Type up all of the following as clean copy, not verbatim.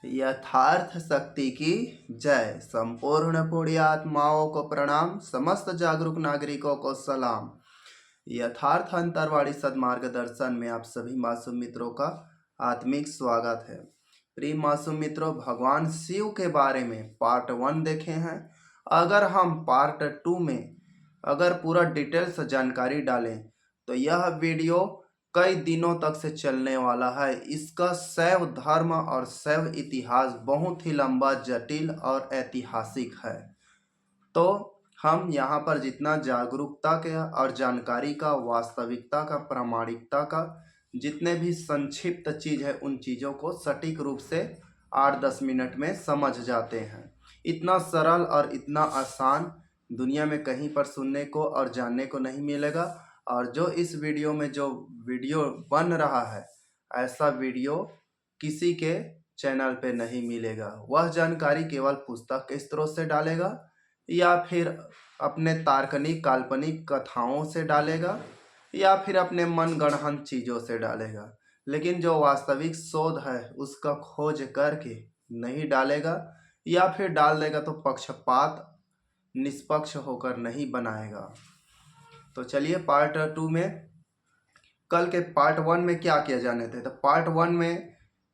यथार्थ शक्ति की जय। संपूर्ण पुण्यात्माओं को प्रणाम, समस्त जागरूक नागरिकों को सलाम। यथार्थ अंतरवाणी सदमार्गदर्शन में आप सभी मासूम मित्रों का आत्मिक स्वागत है। प्रिय मासूम मित्रों, भगवान शिव के बारे में पार्ट 1 देखे हैं। अगर हम पार्ट 2 में अगर पूरा डिटेल से जानकारी डालें तो यह वीडियो कई दिनों तक से चलने वाला है। इसका शैव धर्म और शैव इतिहास बहुत ही लंबा, जटिल और ऐतिहासिक है। तो हम यहाँ पर जितना जागरूकता के और जानकारी का, वास्तविकता का, प्रामाणिकता का जितने भी संक्षिप्त चीज़ है उन चीज़ों को सटीक रूप से 8-10 मिनट में समझ जाते हैं। इतना सरल और इतना आसान दुनिया में कहीं पर सुनने को और जानने को नहीं मिलेगा। और जो इस वीडियो में जो वीडियो बन रहा है, ऐसा वीडियो किसी के चैनल पे नहीं मिलेगा। वह जानकारी केवल पुस्तक के स्रोत से डालेगा या फिर अपने तार्कनिक काल्पनिक कथाओं से डालेगा या फिर अपने मनगढ़ंत चीज़ों से डालेगा, लेकिन जो वास्तविक शोध है उसका खोज करके नहीं डालेगा, या फिर डाल देगा तो पक्षपात निष्पक्ष होकर नहीं बनाएगा। तो चलिए पार्ट 2 में, कल के पार्ट 1 में क्या किया जाने थे। तो पार्ट 1 में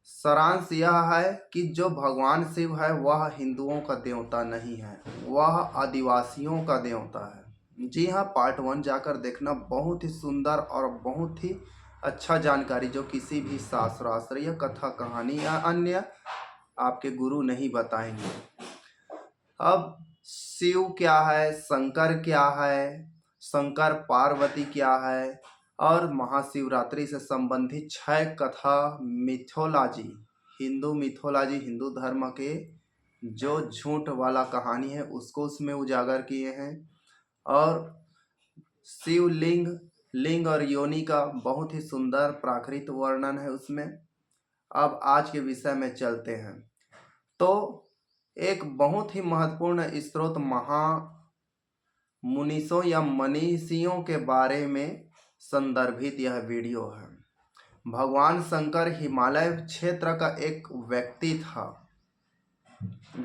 सारांश यह है कि जो भगवान शिव है वह हिंदुओं का देवता नहीं है, वह आदिवासियों का देवता है। जी हाँ, पार्ट 1 जाकर देखना, बहुत ही सुंदर और बहुत ही अच्छा जानकारी जो किसी भी शास्त्र या कथा कहानी या अन्य आपके गुरु नहीं बताएंगे। अब शिव क्या है, शंकर क्या है, शंकर पार्वती क्या है, और महाशिवरात्रि से संबंधित 6 कथा मिथोलॉजी, हिंदू मिथोलॉजी, हिंदू धर्म के जो झूठ वाला कहानी है उसको उसमें उजागर किए हैं। और शिवलिंग, लिंग और योनि का बहुत ही सुंदर प्राकृत वर्णन है उसमें। अब आज के विषय में चलते हैं। तो एक बहुत ही महत्वपूर्ण स्रोत मुनीषों या मनीषियों के बारे में संदर्भित यह वीडियो है। भगवान शंकर हिमालय क्षेत्र का एक व्यक्ति था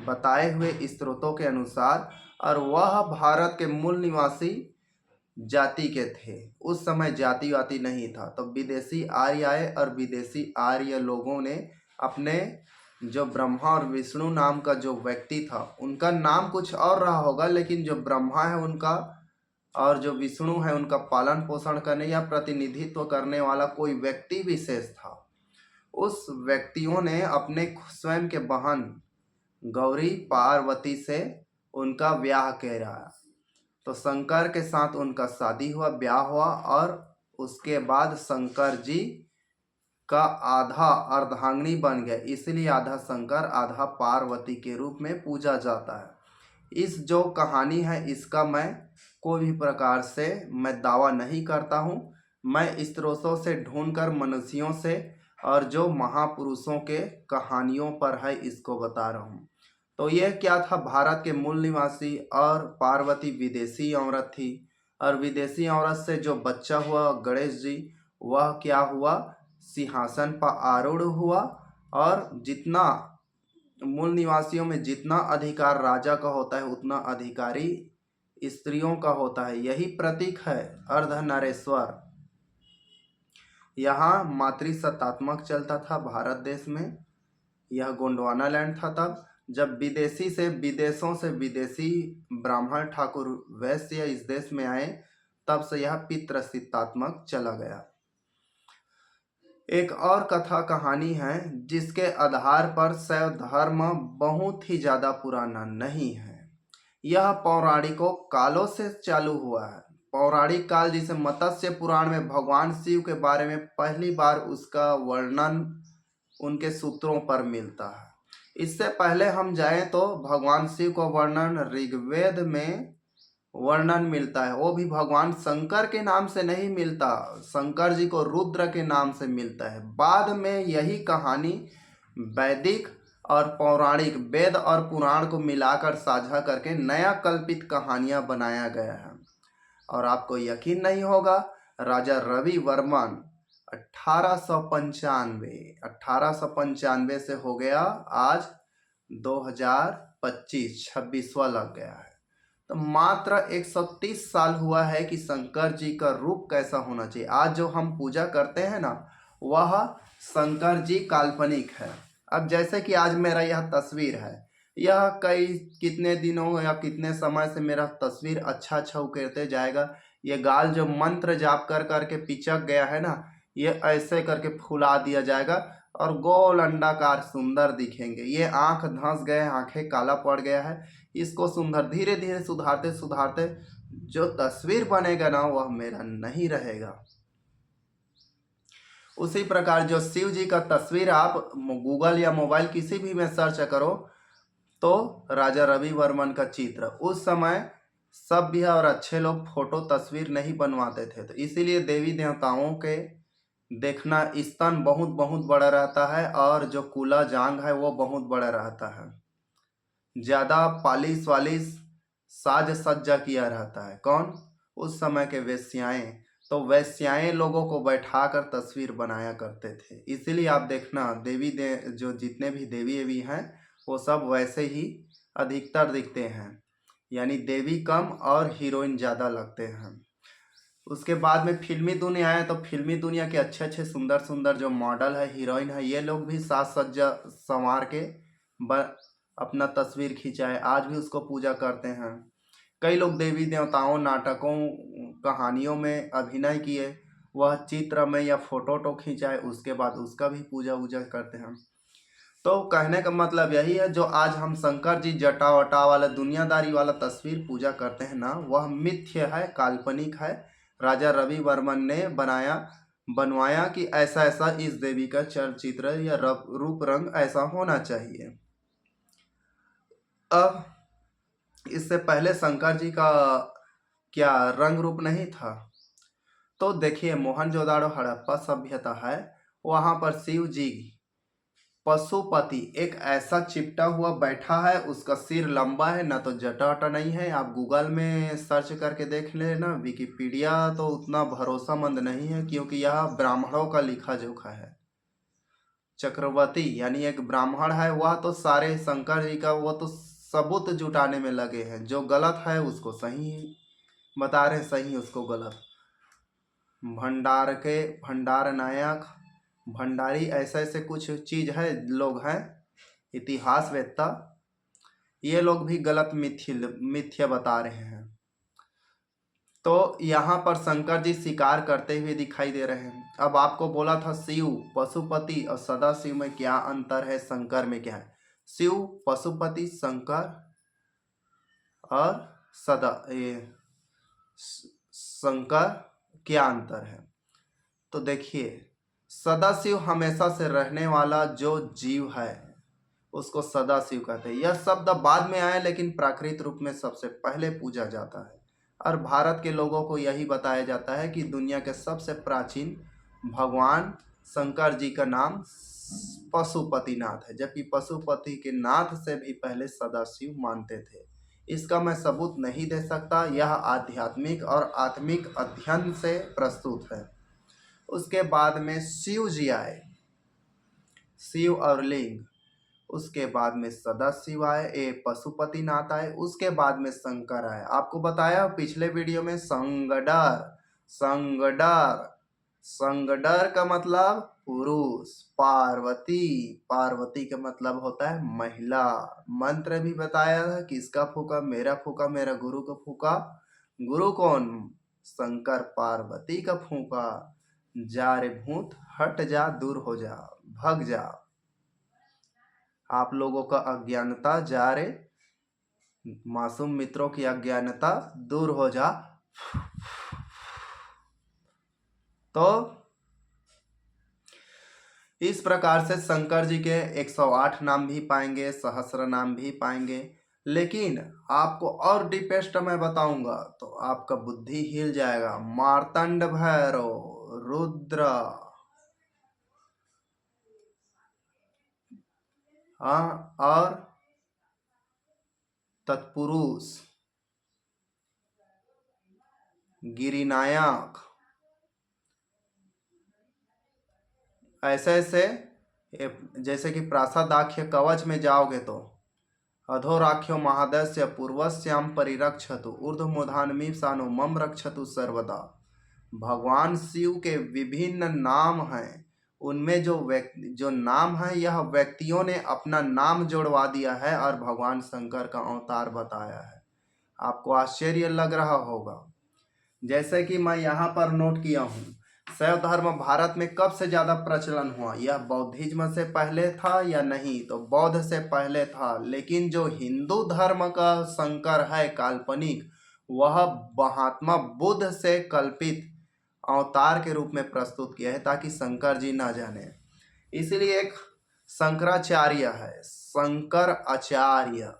बताए हुए स्रोतों के अनुसार, और वह भारत के मूल निवासी जाति के थे। उस समय जाति वाति नहीं था, तो विदेशी आर्य आए और विदेशी आर्य लोगों ने अपने जो ब्रह्मा और विष्णु नाम का जो व्यक्ति था, उनका नाम कुछ और रहा होगा, लेकिन जो ब्रह्मा है उनका और जो विष्णु है उनका पालन पोषण करने या प्रतिनिधित्व करने वाला कोई व्यक्ति विशेष था। उस व्यक्तियों ने अपने स्वयं के बहन गौरी पार्वती से उनका ब्याह कराया। तो शंकर के साथ उनका शादी हुआ, ब्याह हुआ, और उसके बाद शंकर जी का आधा अर्धांगिनी बन गया, इसलिए आधा शंकर आधा पार्वती के रूप में पूजा जाता है। इस जो कहानी है इसका मैं कोई भी प्रकार से मैं दावा नहीं करता हूँ। मैं स्रोतों से ढूंढकर मनुष्यों से और जो महापुरुषों के कहानियों पर है इसको बता रहा हूँ। तो यह क्या था, भारत के मूल निवासी और पार्वती विदेशी औरत थी, और विदेशी औरत से जो बच्चा हुआ गणेश जी, वह क्या हुआ, सिंहासन पर आरूढ़ हुआ। और जितना मूल निवासियों में जितना अधिकार राजा का होता है उतना अधिकारी स्त्रियों का होता है। यही प्रतीक है अर्धनारेश्वर। यहाँ मातृसत्तात्मक चलता था भारत देश में। यह गोंडवाना लैंड था तब जब विदेशों से विदेशी ब्राह्मण ठाकुर वैश्य इस देश में आए, तब से यह पितृसत्तात्मक चला गया। एक और कथा कहानी है जिसके आधार पर शैव धर्म बहुत ही ज़्यादा पुराना नहीं है। यह पौराणिकों कालों से चालू हुआ है। पौराणिक काल जिसे मत्स्य पुराण में भगवान शिव के बारे में पहली बार उसका वर्णन उनके सूत्रों पर मिलता है। इससे पहले हम जाएं तो भगवान शिव का वर्णन ऋग्वेद में वर्णन मिलता है, वो भी भगवान शंकर के नाम से नहीं मिलता, शंकर जी को रुद्र के नाम से मिलता है। बाद में यही कहानी वैदिक और पौराणिक, वेद और पुराण को मिलाकर साझा करके नया कल्पित कहानियां बनाया गया है। और आपको यकीन नहीं होगा, राजा रवि वर्मन 1895, 1895 से हो गया आज 2025, 26वां लग गया है। तो मात्र 130 साल हुआ है कि शंकर जी का रूप कैसा होना चाहिए। आज जो हम पूजा करते हैं ना, वह शंकर जी काल्पनिक है। अब जैसे कि आज मेरा यह तस्वीर है, यह कई कितने दिनों या कितने समय से मेरा तस्वीर अच्छा अच्छा उकेरते जाएगा। ये गाल जो मंत्र जाप कर करके पिचक गया है ना, ये ऐसे करके फुला दिया जाएगा और गोल अंडाकार सुंदर दिखेंगे। ये आंख धंस गए, आंखें काला पड़ गया है, इसको सुंदर धीरे धीरे सुधारते सुधारते जो तस्वीर बनेगा ना, वह मेरा नहीं रहेगा। उसी प्रकार जो शिव जी का तस्वीर आप गूगल या मोबाइल किसी भी में सर्च करो, तो राजा रवि वर्मन का चित्र, उस समय सभ्य और अच्छे लोग फोटो तस्वीर नहीं बनवाते थे, तो इसीलिए देवी देवताओं के देखना स्तन बहुत बहुत बड़ा रहता है और जो कूला जांग है वो बहुत बड़ा रहता है। ज्यादा पालिश वालिश साज सज्जा किया रहता है। कौन? उस समय के वेश्याएं। तो वेश्याएं लोगों को बैठाकर तस्वीर बनाया करते थे। इसीलिए आप देखना जो जितने भी देवी देवी हैं, वो सब वैसे ही अधिकतर दिखते हैं, यानी देवी कम और हीरोइन ज़्यादा लगते हैं। उसके बाद में फिल्मी दुनिया है, तो फिल्मी दुनिया के अच्छे अच्छे सुंदर सुंदर जो मॉडल है, हीरोइन है, ये लोग भी साज सज्जा संवार के अपना तस्वीर खिंचाए, आज भी उसको पूजा करते हैं। कई लोग देवी देवताओं, नाटकों, कहानियों में अभिनय किए, वह चित्र में या फोटो खिंचाए, उसके बाद उसका भी पूजा वूजा करते हैं। तो कहने का मतलब यही है, जो आज हम शंकर जी जटा वटा वाला दुनियादारी वाला तस्वीर पूजा करते हैं ना, वह मिथ्य है, काल्पनिक है। राजा रवि वर्मन ने बनवाया कि ऐसा ऐसा इस देवी का चलचित्र या रूप रंग ऐसा होना चाहिए। अब इससे पहले शंकर जी का क्या रंग रूप नहीं था? तो देखिए, मोहनजोदाड़ो हड़प्पा सभ्यता है, वहां पर शिव जी पशुपति एक ऐसा चिपटा हुआ बैठा है, उसका सिर लंबा है, ना तो जटा वटा नहीं है। आप गूगल में सर्च करके देख लेना, विकिपीडिया तो उतना भरोसामंद नहीं है, क्योंकि यह ब्राह्मणों का लिखा जोखा है। चक्रवर्ती यानी एक ब्राह्मण है, वह तो सारे शंकर जी का वो तो सबूत जुटाने में लगे हैं, जो गलत है उसको सही बता रहे, सही उसको गलत। भंडार नायक, भंडारी, ऐसे ऐसे कुछ चीज है, लोग हैं इतिहासवेत्ता, ये लोग भी गलत मिथ्या बता रहे हैं। तो यहाँ पर शंकर जी शिकार करते हुए दिखाई दे रहे हैं। अब आपको बोला था शिव पशुपति और सदाशिव में क्या अंतर है, शंकर में क्या है? शिव पशुपति, शंकर और शंकर क्या अंतर है? तो देखिए, सदाशिव हमेशा से रहने वाला जो जीव है, उसको सदाशिव कहते हैं। यह शब्द बाद में आया, लेकिन प्राकृत रूप में सबसे पहले पूजा जाता है। और भारत के लोगों को यही बताया जाता है कि दुनिया के सबसे प्राचीन भगवान शंकर जी का नाम पशुपतिनाथ है, जबकि पशुपति के नाथ से भी पहले सदाशिव मानते थे। इसका मैं सबूत नहीं दे सकता, यह आध्यात्मिक और आत्मिक अध्ययन से प्रस्तुत है। उसके बाद में शिव जी आए, शिव और लिंग। उसके बाद में सदाशिव आए, पशुपतिनाथ आए। उसके बाद में शंकर आए। आपको बताया पिछले वीडियो में, संगडर संगडर का मतलब पुरुष, पार्वती का मतलब होता है महिला। मंत्र भी बताया था, किसका फूका? मेरा फूका, मेरा गुरु का फूका। गुरु कौन? शंकर पार्वती का फूका। जा रे भूत, हट जा, दूर हो जा, भग जा, आप लोगों का अज्ञानता जा रे, मासूम मित्रों की अज्ञानता दूर हो जा। तो इस प्रकार से शंकर जी के 108 नाम भी पाएंगे, सहस्र नाम भी पाएंगे। लेकिन आपको और डीपेस्ट मैं बताऊंगा तो आपका बुद्धि हिल जाएगा। मार्तंड भैरव, रुद्र, हाँ, और तत्पुरुष, गिरिनायक, ऐसे ऐसे जैसे कि प्रासादाख्य कवच में जाओगे तो अधोराख्यो महादस्य पूर्वस्याम परिरक्षतु ऊर्ध्वमूधानमी सानो मम रक्षतु सर्वदा। भगवान शिव के विभिन्न नाम हैं, उनमें जो नाम है यह व्यक्तियों ने अपना नाम जोड़वा दिया है और भगवान शंकर का अवतार बताया है। आपको आश्चर्य लग रहा होगा। जैसे कि मैं यहाँ पर नोट किया हूँ, शैव धर्म भारत में कब से ज़्यादा प्रचलन हुआ? यह बौद्धिज्म से पहले था या नहीं? तो बौद्ध से पहले था, लेकिन जो हिंदू धर्म का शंकर है काल्पनिक, वह महात्मा बुद्ध से कल्पित अवतार के रूप में प्रस्तुत किया है ताकि शंकर जी ना जाने। इसलिए एक शंकराचार्य है, शंकर आचार्य।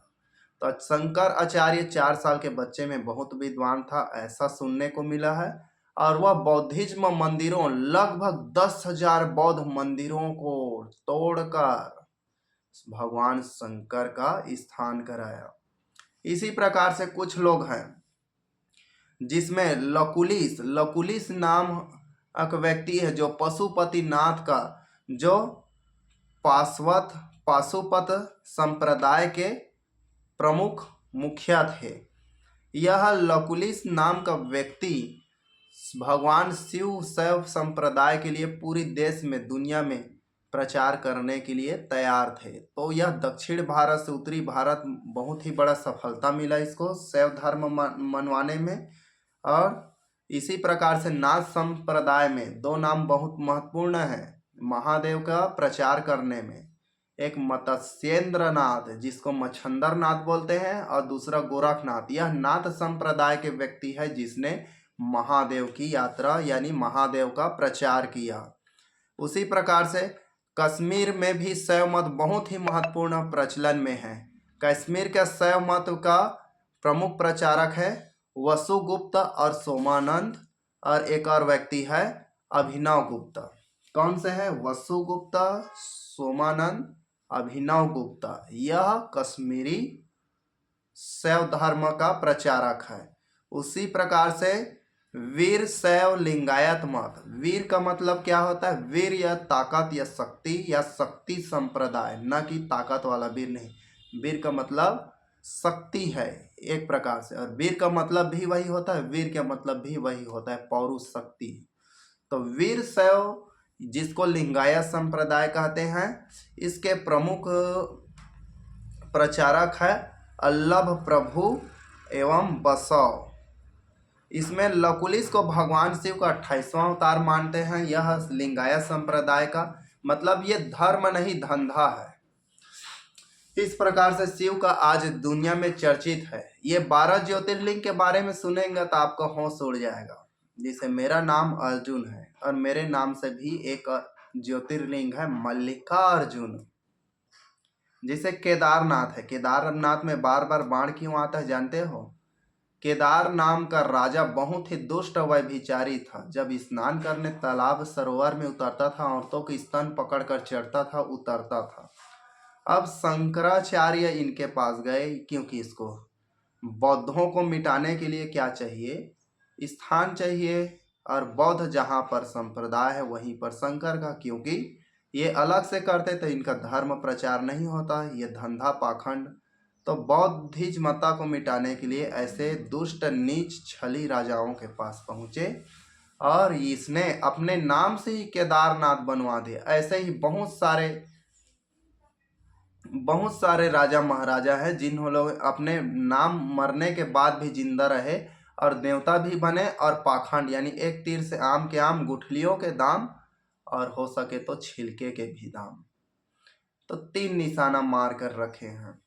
तो शंकर आचार्य 4 साल के बच्चे में बहुत विद्वान था, ऐसा सुनने को मिला है। और वह बौद्धिज्म मंदिरों, लगभग 10,000 बौद्ध मंदिरों को तोड़कर भगवान शंकर का स्थान कराया। इसी प्रकार से कुछ लोग हैं जिसमें लकुलिस नाम एक व्यक्ति है जो पशुपतिनाथ का, जो पाशुपत संप्रदाय के प्रमुख मुखिया थे। यह लकुलिस नाम का व्यक्ति भगवान शिव शैव संप्रदाय के लिए पूरी देश में, दुनिया में प्रचार करने के लिए तैयार थे। तो यह दक्षिण भारत से उत्तरी भारत बहुत ही बड़ा सफलता मिला इसको शैव धर्म मनवाने में। और इसी प्रकार से नाथ संप्रदाय में 2 नाम बहुत महत्वपूर्ण हैं महादेव का प्रचार करने में। एक मत्स्येंद्र नाथ, जिसको मच्छंदर नाथ बोलते हैं, और दूसरा गोरखनाथ। यह नाथ संप्रदाय के व्यक्ति है जिसने महादेव की यात्रा यानी महादेव का प्रचार किया। उसी प्रकार से कश्मीर में भी शैव मत बहुत ही महत्वपूर्ण प्रचलन में है। कश्मीर के शैव मत का प्रमुख प्रचारक है वसुगुप्त और सोमानंद, और एक और व्यक्ति है अभिनव गुप्ता। कौन से है? वसुगुप्त, सोमानंद, अभिनव गुप्ता। यह कश्मीरी शैव धर्म का प्रचारक है। उसी प्रकार से वीर शैव लिंगायत मत। वीर का मतलब क्या होता है? वीर या ताकत या शक्ति संप्रदाय, न कि ताकत वाला वीर नहीं। वीर का मतलब शक्ति है एक प्रकार से, और वीर का मतलब भी वही होता है, वीर का मतलब भी वही होता है, पौरुष शक्ति। तो वीर शैव, जिसको लिंगायत संप्रदाय कहते हैं, इसके प्रमुख प्रचारक है अल्लभ प्रभु एवं बसव। इसमें लकुलिस को भगवान शिव का 28वां अवतार मानते हैं। यह लिंगायत संप्रदाय का मतलब ये धर्म नहीं धंधा है। इस प्रकार से शिव का आज दुनिया में चर्चित है। ये 12 ज्योतिर्लिंग के बारे में सुनेंगे तो आपका होश उड़ जाएगा। जैसे मेरा नाम अर्जुन है और मेरे नाम से भी एक ज्योतिर्लिंग है मल्लिकार्जुन। जैसे केदारनाथ है, केदारनाथ में बार बार बाढ़ क्यों आता है जानते हो? केदार नाम का राजा बहुत ही दुष्ट व्यभिचारी था। जब स्नान करने तालाब सरोवर में उतरता था, औरतों के स्तन पकड़कर चढ़ता था, उतरता था। अब शंकराचार्य इनके पास गए, क्योंकि इसको बौद्धों को मिटाने के लिए क्या चाहिए? स्थान चाहिए। और बौद्ध जहाँ पर संप्रदाय है वहीं पर शंकर का, क्योंकि ये अलग से करते तो इनका धर्म प्रचार नहीं होता, ये धंधा पाखंड। तो बौद्धिज्मता को मिटाने के लिए ऐसे दुष्ट नीच छली राजाओं के पास पहुँचे और इसने अपने नाम से ही केदारनाथ बनवा दिया। ऐसे ही बहुत सारे राजा महाराजा हैं जिन्होंने अपने नाम मरने के बाद भी जिंदा रहे और देवता भी बने और पाखंड, यानी एक तीर से आम के आम, गुठलियों के दाम और हो सके तो छिलके के भी दाम। तो 3 निशाना मार कर रखे हैं।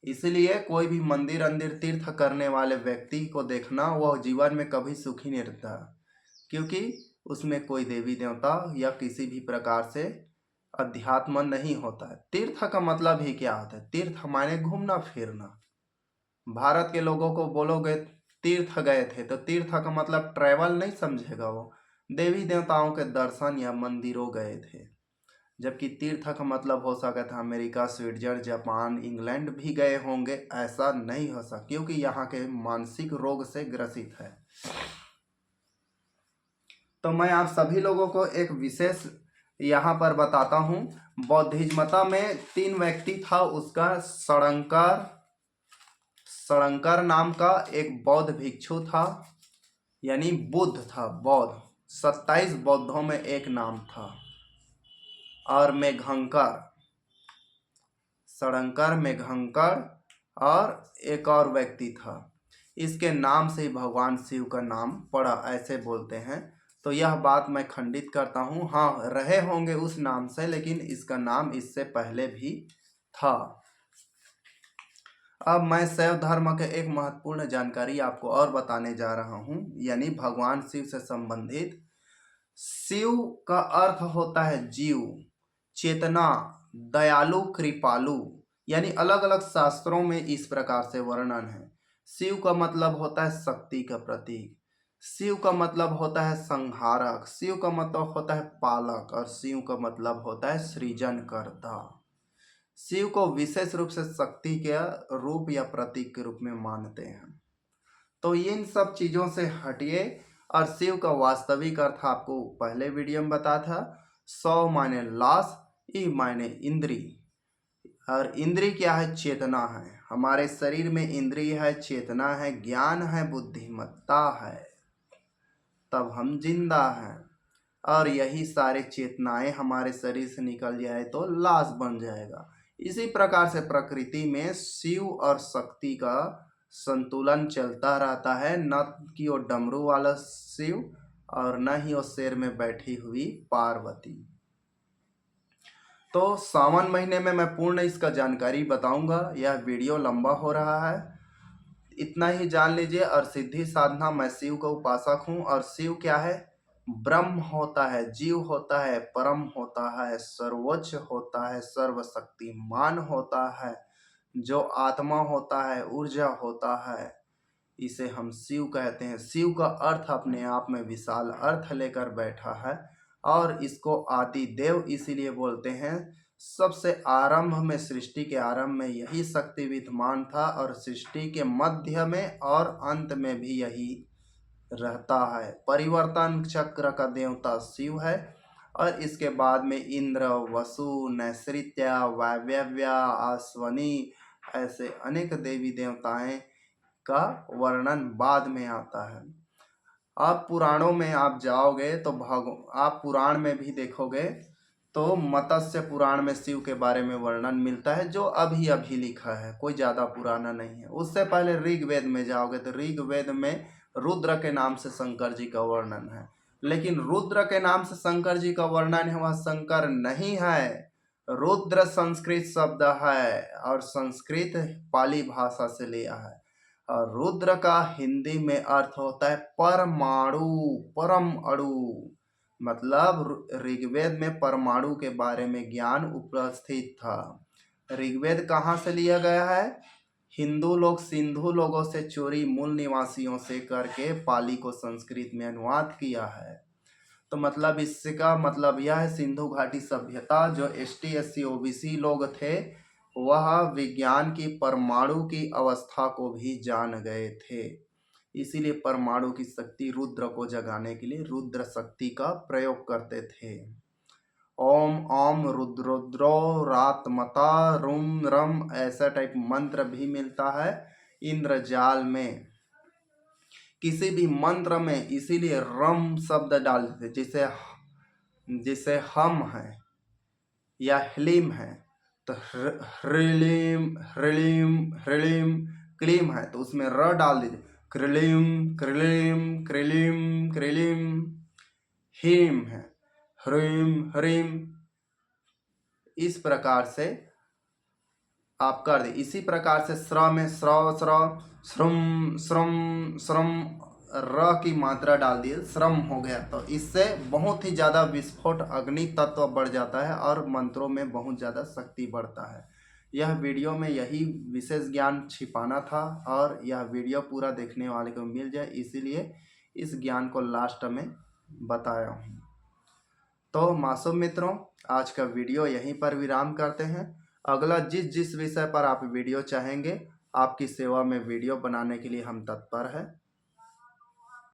इसलिए कोई भी मंदिर अंदिर तीर्थ करने वाले व्यक्ति को देखना, वह जीवन में कभी सुखी नहीं रहता, क्योंकि उसमें कोई देवी देवता या किसी भी प्रकार से अध्यात्म नहीं होता है। तीर्थ का मतलब ही क्या होता है? तीर्थ माने घूमना फिरना। भारत के लोगों को बोलोगे तीर्थ गए थे तो तीर्थ का मतलब ट्रैवल नहीं समझेगा, वो देवी देवताओं के दर्शन या मंदिरों गए थे। जबकि तीर्थ का मतलब हो सकता था अमेरिका, स्विट्जरलैंड, जापान, इंग्लैंड भी गए होंगे। ऐसा नहीं हो सकता, क्योंकि यहाँ के मानसिक रोग से ग्रसित है। तो मैं आप सभी लोगों को एक विशेष यहाँ पर बताता हूँ। बौद्धिज्मता में 3 व्यक्ति था, उसका षडंकर नाम का एक बौद्ध भिक्षु था, यानी बुद्ध था, बौद्ध 27 बौद्धों में एक नाम था। और षडंकर, मेघंकर और एक और व्यक्ति था। इसके नाम से ही भगवान शिव का नाम पड़ा, ऐसे बोलते हैं। तो यह बात मैं खंडित करता हूँ। हाँ, रहे होंगे उस नाम से, लेकिन इसका नाम इससे पहले भी था। अब मैं शैव धर्म के एक महत्वपूर्ण जानकारी आपको और बताने जा रहा हूँ, यानी भगवान शिव से संबंधित। शिव का अर्थ होता है जीव, चेतना, दयालु, कृपालु, यानी अलग अलग शास्त्रों में इस प्रकार से वर्णन है। शिव का मतलब होता है शक्ति का प्रतीक, शिव का मतलब होता है संहारक, शिव का मतलब होता है पालक, और शिव का मतलब होता है सृजनकर्ता। शिव को विशेष रूप से शक्ति के रूप या प्रतीक के रूप में मानते हैं। तो इन सब चीज़ों से हटिए और शिव का वास्तविक अर्थ आपको पहले वीडियो में बताया था। 100 माने लाश, ई माने इंद्री, और इंद्री क्या है? चेतना है। हमारे शरीर में इंद्री है, चेतना है, ज्ञान है, बुद्धिमत्ता है, तब हम जिंदा हैं। और यही सारे चेतनाएं हमारे शरीर से निकल जाए तो लाश बन जाएगा। इसी प्रकार से प्रकृति में शिव और शक्ति का संतुलन चलता रहता है, न कि वो डमरू वाला शिव और न ही वो शेर में बैठी हुई पार्वती। तो सावन महीने में मैं पूर्ण इसका जानकारी बताऊंगा। यह वीडियो लंबा हो रहा है, इतना ही जान लीजिए। और सिद्धि साधना, मैं शिव का उपासक हूँ। और शिव क्या है? ब्रह्म होता है, जीव होता है, परम होता है, सर्वोच्च होता है, सर्वशक्तिमान होता है, जो आत्मा होता है, ऊर्जा होता है, इसे हम शिव कहते हैं। शिव का अर्थ अपने आप में विशाल अर्थ लेकर बैठा है, और इसको आदि देव इसीलिए बोलते हैं। सबसे आरंभ में, सृष्टि के आरंभ में यही शक्ति विद्यमान था, और सृष्टि के मध्य में और अंत में भी यही रहता है। परिवर्तन चक्र का देवता शिव है, और इसके बाद में इंद्र, वसु, नैसृत्या, वायव्या, अश्वनी, ऐसे अनेक देवी देवताएं का वर्णन बाद में आता है। आप पुराणों में आप जाओगे तो आप पुराण में भी देखोगे तो मत्स्य पुराण में शिव के बारे में वर्णन मिलता है, जो अभी अभी लिखा है, कोई ज़्यादा पुराना नहीं है। उससे पहले ऋग्वेद में जाओगे तो ऋग्वेद में रुद्र के नाम से शंकर जी का वर्णन है। लेकिन रुद्र के नाम से शंकर जी का वर्णन है, वह शंकर नहीं है। रुद्र संस्कृत शब्द है, और संस्कृत पाली भाषा से लिया है। और रुद्र का हिंदी में अर्थ होता है परमाणु, परम अणु। मतलब ऋग्वेद में परमाणु के बारे में ज्ञान उपस्थित था। ऋग्वेद कहाँ से लिया गया है? हिंदू लोग सिंधु लोगों से चोरी, मूल निवासियों से करके पाली को संस्कृत में अनुवाद किया है। तो मतलब इसका मतलब यह है, सिंधु घाटी सभ्यता जो ST SC OBC लोग थे, वह विज्ञान की परमाणु की अवस्था को भी जान गए थे। इसीलिए परमाणु की शक्ति रुद्र को जगाने के लिए रुद्र शक्ति का प्रयोग करते थे। ओम ओम रुद्रोद्रो रातमता रुम रम, ऐसा टाइप मंत्र भी मिलता है इंद्रजाल में। किसी भी मंत्र में इसीलिए रम शब्द डाल देते, जैसे हम है या ह्लीम है, तो ह्रीलीम ह्रीलीम ह्रीलीम, क्लीम है तो उसमें र डाल दीजिए, क्रिलीम क्रिलीम क्रिलीम क्रिलीम। हीम है, ह्रीम ह्रीम, इस प्रकार से आप कर दे। इसी प्रकार से स्र में स्र स्र श्रम श्रम श्रम, र की मात्रा डाल दिए, श्रम हो गया। तो इससे बहुत ही ज़्यादा विस्फोट अग्नि तत्व बढ़ जाता है, और मंत्रों में बहुत ज़्यादा शक्ति बढ़ता है। यह वीडियो में यही विशेष ज्ञान छिपाना था, और यह वीडियो पूरा देखने वाले को मिल जाए, इसीलिए इस ज्ञान को लास्ट में बताया हूँ। तो मासूम मित्रों, आज का वीडियो यहीं पर विराम करते हैं। अगला जिस विषय पर आप वीडियो चाहेंगे, आपकी सेवा में वीडियो बनाने के लिए हम तत्पर हैं।